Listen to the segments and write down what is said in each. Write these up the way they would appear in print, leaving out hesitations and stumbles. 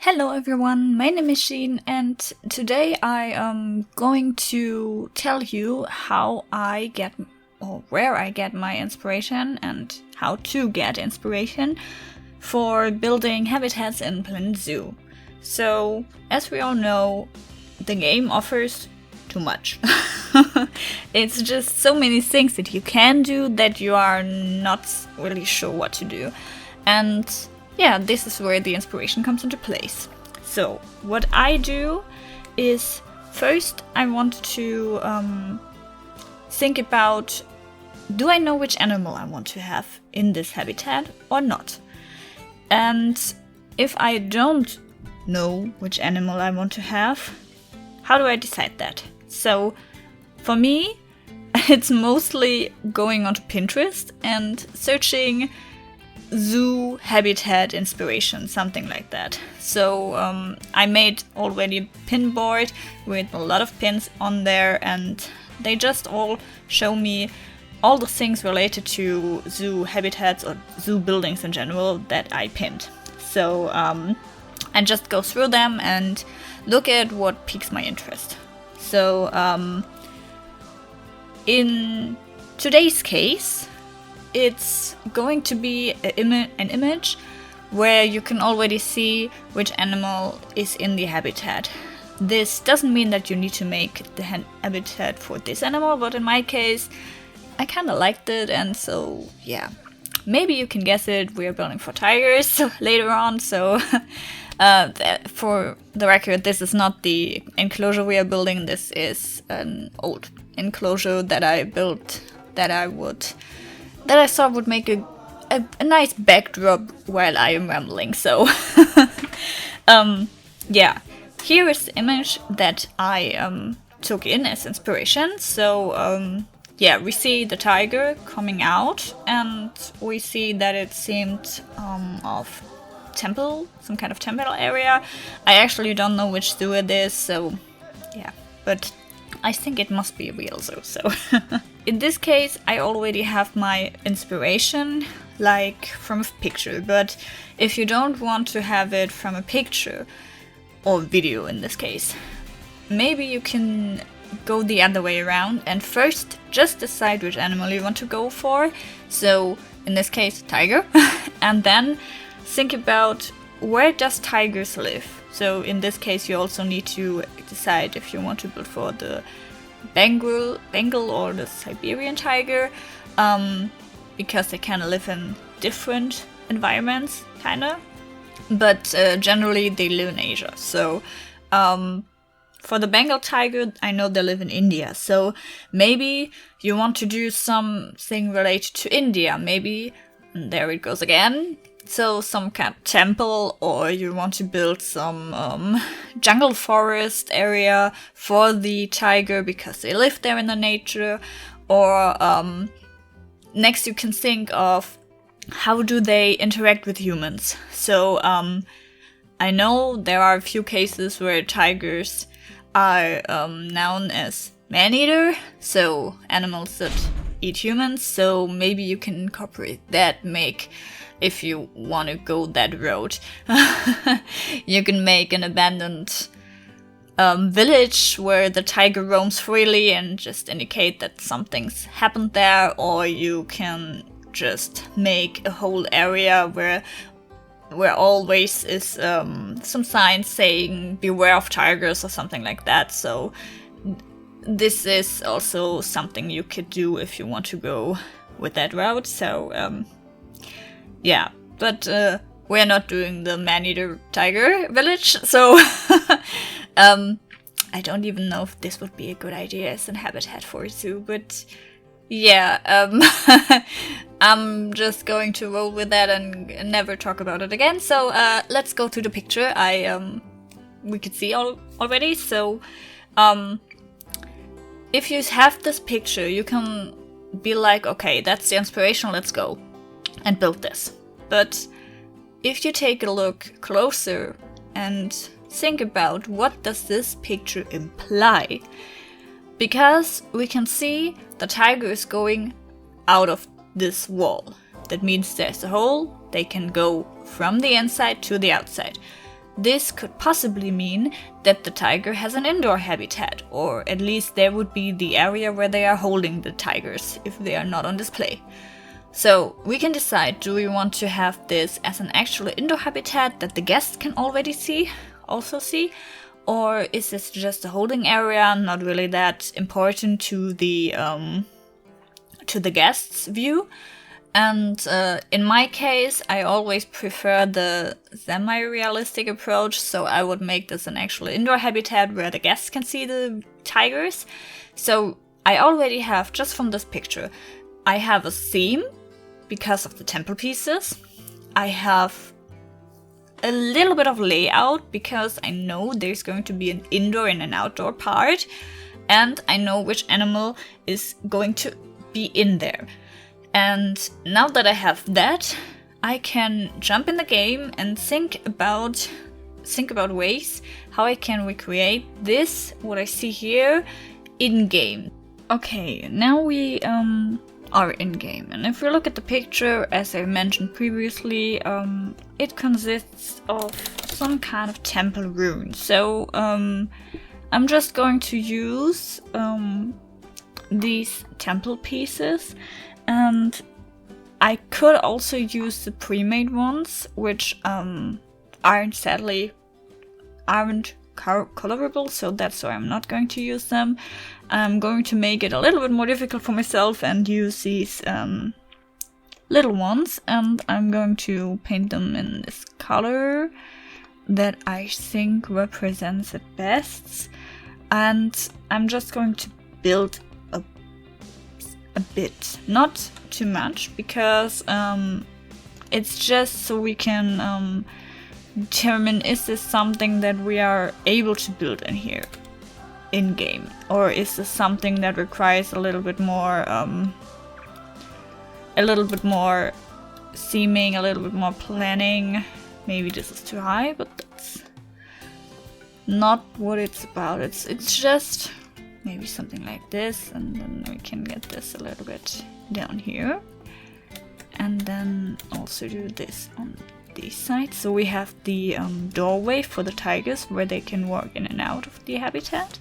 Hello everyone, my name is Sheen, and today I am going to tell you how I get or where I get my inspiration and how to get inspiration for building habitats in Planet Zoo. So, as we all know, the game offers too much. It's just so many things that you can do that you are not really sure what to do. And yeah, this is where the inspiration comes into place. So, what I do is first I want to think about, do I know which animal I want to have in this habitat or not? And if I don't know which animal I want to have, how do I decide that? So, for me, it's mostly going onto Pinterest and searching zoo habitat inspiration, something like that. So I made already a pin board with a lot of pins on there, and they just all show me all the things related to zoo habitats or zoo buildings in general that I pinned. So I just go through them and look at what piques my interest. So in today's case, it's going to be an image where you can already see which animal is in the habitat. This doesn't mean that you need to make the habitat for this animal, but in my case, I kind of liked it, and so yeah. Maybe you can guess it, we're building for tigers later on, so for the record, this is not the enclosure we are building, this is an old enclosure that I built that I thought would make a nice backdrop while I am rambling. So, yeah, here is the image that I took in as inspiration. So, yeah, we see the tiger coming out, and we see that it seemed of temple, some kind of temple area. I actually don't know which zoo it is, so yeah, but I think it must be real though, so. In this case, I already have my inspiration, like from a picture, but if you don't want to have it from a picture, or video in this case, maybe you can go the other way around and first just decide which animal you want to go for. So, in this case, tiger, and then think about where does tigers live. So in this case, you also need to decide if you want to build for the Bengal or the Siberian tiger, because they kind of live in different environments, kind of. But generally, they live in Asia. So for the Bengal tiger, I know they live in India. So maybe you want to do something related to India. Maybe, there it goes again. So some kind of temple, or you want to build some jungle forest area for the tiger because they live there in the nature. Or next you can think of how do they interact with humans. So I know there are a few cases where tigers are known as man-eater, so animals that eat humans. So maybe you can incorporate that, if you want to go that road. You can make an abandoned village where the tiger roams freely and just indicate that something's happened there, or you can just make a whole area where always is some signs saying beware of tigers or something like that. So this is also something you could do if you want to go with that route. So yeah, but we're not doing the man-eater tiger village, so I don't even know if this would be a good idea as a habitat for a zoo, but yeah, I'm just going to roll with that and never talk about it again. So let's go to the picture we could see already. So if you have this picture, you can be like, okay, that's the inspiration, let's go and build this. But if you take a look closer and think about what does this picture imply, because we can see the tiger is going out of this wall. That means there's a hole, they can go from the inside to the outside. this could possibly mean that the tiger has an indoor habitat, or at least there would be the area where they are holding the tigers if they are not on display. So we can decide, do we want to have this as an actual indoor habitat that the guests can already also see, or is this just a holding area, not really that important to the guests' view? And in my case, I always prefer the semi-realistic approach, so I would make this an actual indoor habitat where the guests can see the tigers. So I already have, just from this picture, I have a theme because of the temple pieces. I have a little bit of layout because I know there's going to be an indoor and an outdoor part, and I know which animal is going to be in there. And now that I have that, I can jump in the game and think about ways how I can recreate this, what I see here, in-game. Okay, now we are in-game, and if we look at the picture, as I mentioned previously, it consists of some kind of temple ruin. So I'm just going to use these temple pieces, and I could also use the pre-made ones, which aren't colorable, so that's why I'm not going to use them. I'm going to make it a little bit more difficult for myself and use these little ones, and I'm going to paint them in this color that I think represents it best. And I'm just going to build a bit, not too much, because it's just so we can determine, is this something that we are able to build in here in game, or is this something that requires a little bit more seaming, a little bit more planning. Maybe this is too high, but that's not what it's about. It's just maybe something like this, and then we can get this a little bit down here, and then also do this on these sides. So we have the doorway for the tigers where they can walk in and out of the habitat.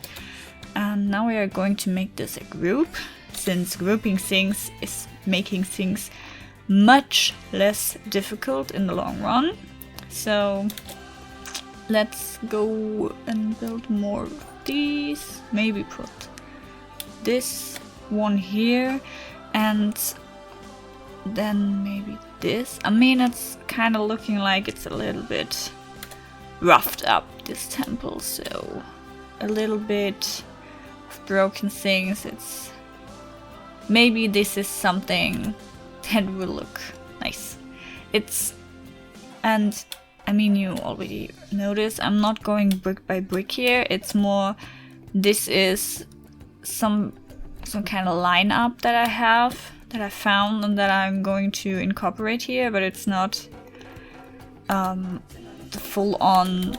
And now we are going to make this a group, since grouping things is making things much less difficult in the long run. So let's go and build more of these. Maybe put this one here, and then maybe this. I mean, it's kind of looking like it's a little bit roughed up, this temple, so a little bit of broken things. It's maybe this is something that will look nice. And I mean, you already noticed I'm not going brick by brick here. It's more, this is some kind of lineup that I found and that I'm going to incorporate here, but it's not the full-on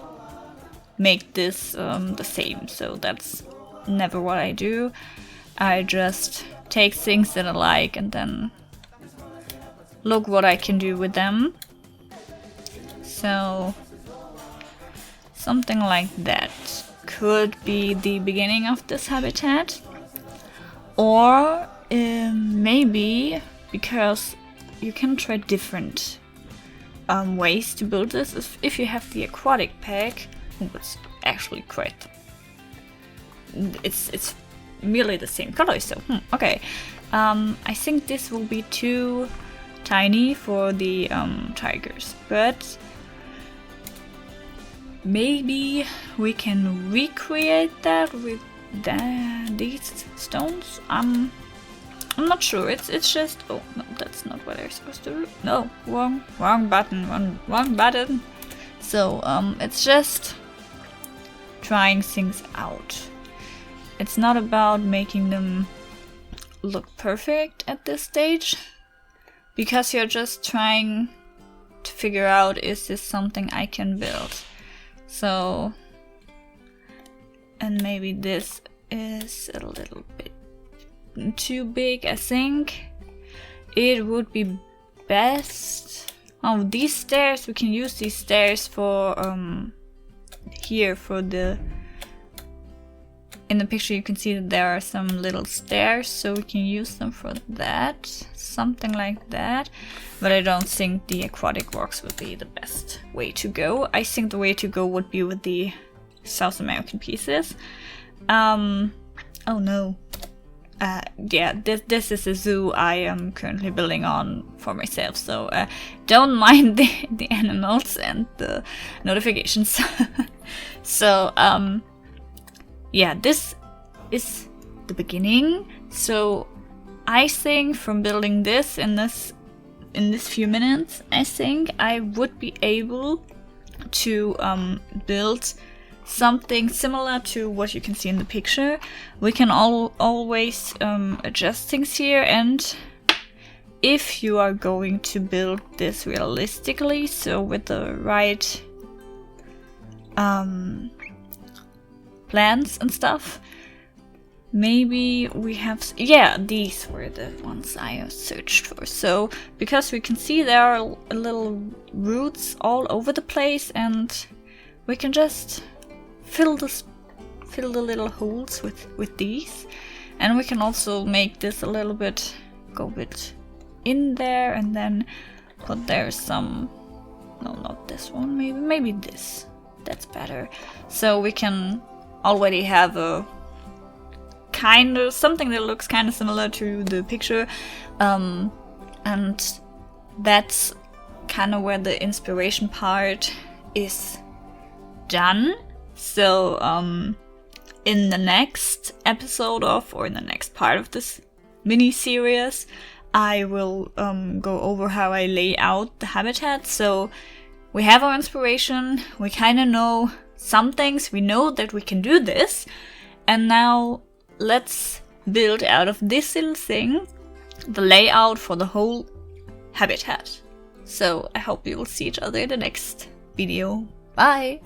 make this the same. So that's never what I do. I just take things that I like and then look what I can do with them. So something like that could be the beginning of this habitat. Or maybe, because you can try different ways to build this. If you have the aquatic pack, it's actually quite... It's merely the same color, so okay. I think this will be too tiny for the tigers, but maybe we can recreate that with these stones. I'm not sure. It's just, oh no, that's not what I'm supposed to do. No, wrong button, wrong button. So it's just trying things out. It's not about making them look perfect at this stage, because you're just trying to figure out, is this something I can build? So, and maybe this is a little bit too big. I think it would be best. Oh, these stairs, we can use these stairs for here for the... In the picture you can see that there are some little stairs, so we can use them for that. Something like that. But I don't think the aquatic walks would be the best way to go. I think the way to go would be with the South American pieces. Oh no. Yeah, this is a zoo I am currently building on for myself, so don't mind the animals and the notifications. So, yeah, this is the beginning. So I think from building this in this few minutes, I think I would be able to build something similar to what you can see in the picture. We can always adjust things here, and if you are going to build this realistically, so with the right plans and stuff, maybe we have... yeah, these were the ones I searched for. So because we can see there are little roots all over the place, and we can just fill the little holes with these, and we can also make this a little bit, go a bit in there, and then put there some... no, not this one, maybe this. That's better. So we can already have a kind of something that looks kind of similar to the picture, and that's kind of where the inspiration part is done. So in the next episode of, or in the next part of this mini series, I will go over how I lay out the habitat. So we have our inspiration, we kind of know some things, we know that we can do this, and now let's build out of this little thing the layout for the whole habitat. So I hope we will see each other in the next video. Bye!